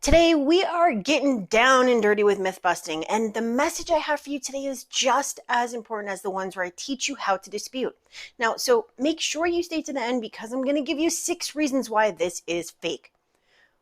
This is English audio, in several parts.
Today, we are getting down and dirty with myth busting, and the message I have for you today is just as important as the ones where I teach you how to dispute. Now, so make sure you stay to the end because I'm going to give you 6 reasons why this is fake.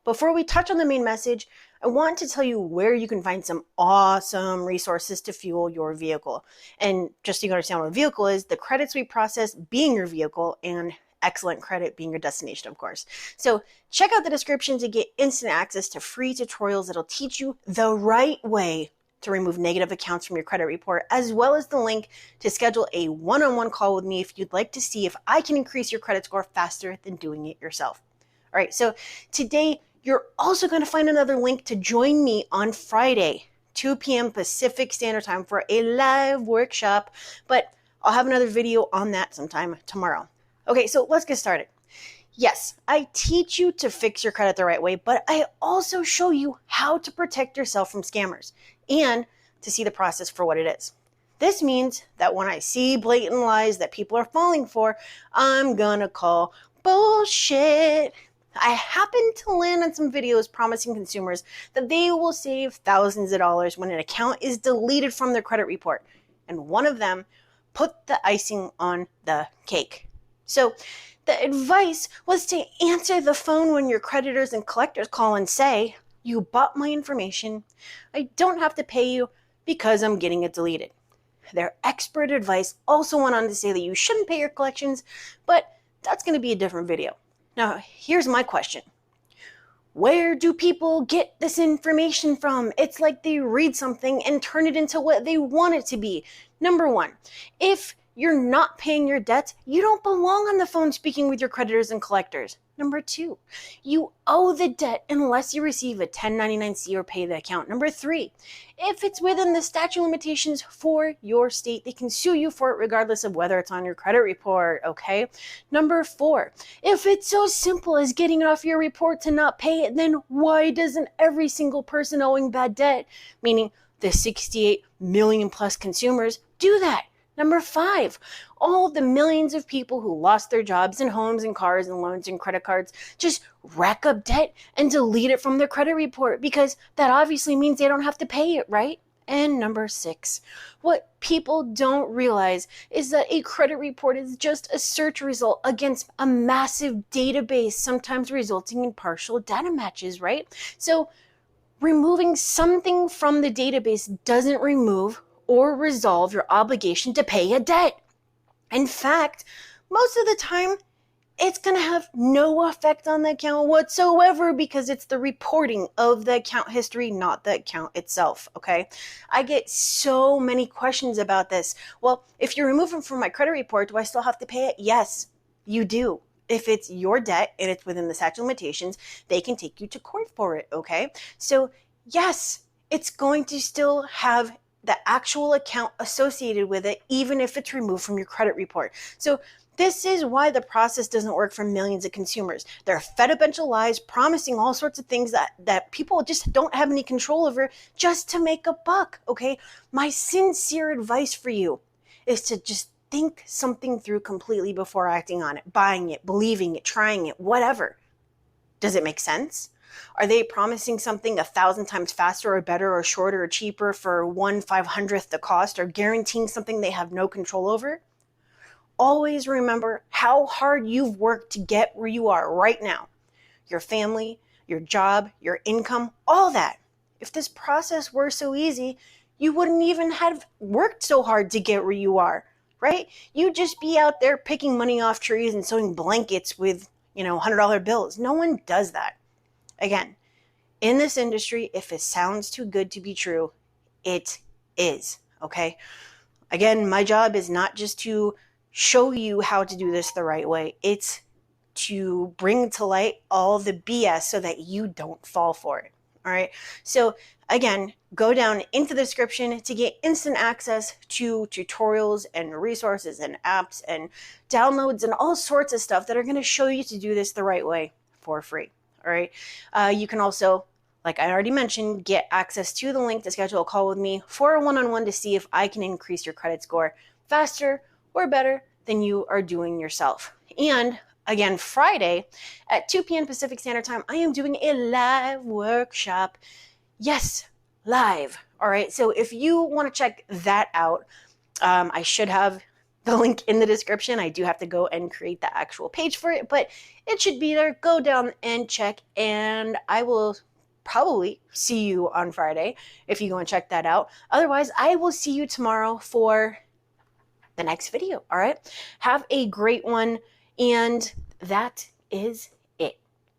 Before we touch on the main message, I want to tell you where you can find some awesome resources to fuel your vehicle. And just so you understand what a vehicle is, the credits we process being your vehicle and excellent credit being your destination, of course. So check out the description to get instant access to free tutorials that'll teach you the right way to remove negative accounts from your credit report, as well as the link to schedule a one-on-one call with me if you'd like to see if I can increase your credit score faster than doing it yourself. All right, so today you're also going to find another link to join me on Friday, 2 p.m. Pacific Standard Time for a live workshop, but I'll have another video on that sometime tomorrow. Okay, so let's get started. Yes, I teach you to fix your credit the right way, but I also show you how to protect yourself from scammers and to see the process for what it is. This means that when I see blatant lies that people are falling for, I'm gonna call bullshit. I happen to land on some videos promising consumers that they will save thousands of dollars when an account is deleted from their credit report, and one of them put the icing on the cake. So the advice was to answer the phone when your creditors and collectors call and say, "You bought my information. I don't have to pay you because I'm getting it deleted." Their expert advice also went on to say that you shouldn't pay your collections, but that's going to be a different video. Now, here's my question. Where do people get this information from? It's like they read something and turn it into what they want it to be. Number one, if you're not paying your debts, you don't belong on the phone speaking with your creditors and collectors. Number two, you owe the debt unless you receive a 1099-C or pay the account. Number three, if it's within the statute of limitations for your state, they can sue you for it regardless of whether it's on your credit report, okay? Number four, if it's so simple as getting it off your report to not pay it, then why doesn't every single person owing bad debt, meaning the 68 million plus consumers, do that? Number five, all the millions of people who lost their jobs and homes and cars and loans and credit cards just rack up debt and delete it from their credit report because that obviously means they don't have to pay it, right? And number six, what people don't realize is that a credit report is just a search result against a massive database, sometimes resulting in partial data matches, right? So removing something from the database doesn't remove or resolve your obligation to pay a debt. In fact, most of the time, it's going to have no effect on the account whatsoever because it's the reporting of the account history, not the account itself, okay? I get so many questions about this. Well, if you remove them from my credit report, do I still have to pay it? Yes, you do. If it's your debt and it's within the statute of limitations, they can take you to court for it, okay? So yes, it's going to still have the actual account associated with it, even if it's removed from your credit report. So this is why the process doesn't work for millions of consumers. They're fed a bunch of lies, promising all sorts of things that people just don't have any control over just to make a buck, okay? My sincere advice for you is to just think something through completely before acting on it, buying it, believing it, trying it, whatever. Does it make sense? Are they promising something 1,000 times faster or better or shorter or cheaper for 1/500th the cost or guaranteeing something they have no control over? Always remember how hard you've worked to get where you are right now. Your family, your job, your income, all that. If this process were so easy, you wouldn't even have worked so hard to get where you are, right? You'd just be out there picking money off trees and sewing blankets with, $100 bills. No one does that. Again, in this industry, if it sounds too good to be true, it is, okay? Again, my job is not just to show you how to do this the right way. It's to bring to light all the BS so that you don't fall for it, all right? So again, go down into the description to get instant access to tutorials and resources and apps and downloads and all sorts of stuff that are going to show you to do this the right way for free. All right. You can also, like I already mentioned, get access to the link to schedule a call with me for a one-on-one to see if I can increase your credit score faster or better than you are doing yourself. And Again, Friday at 2 p.m. Pacific Standard Time, I am doing a live workshop. Yes, live. All right. So if you want to check that out, I should have the link in the description. I do have to go and create the actual page for it, but it should be there. Go down and check, and I will probably see you on Friday if you go and check that out. Otherwise, I will see you tomorrow for the next video. All right. Have a great one. And that is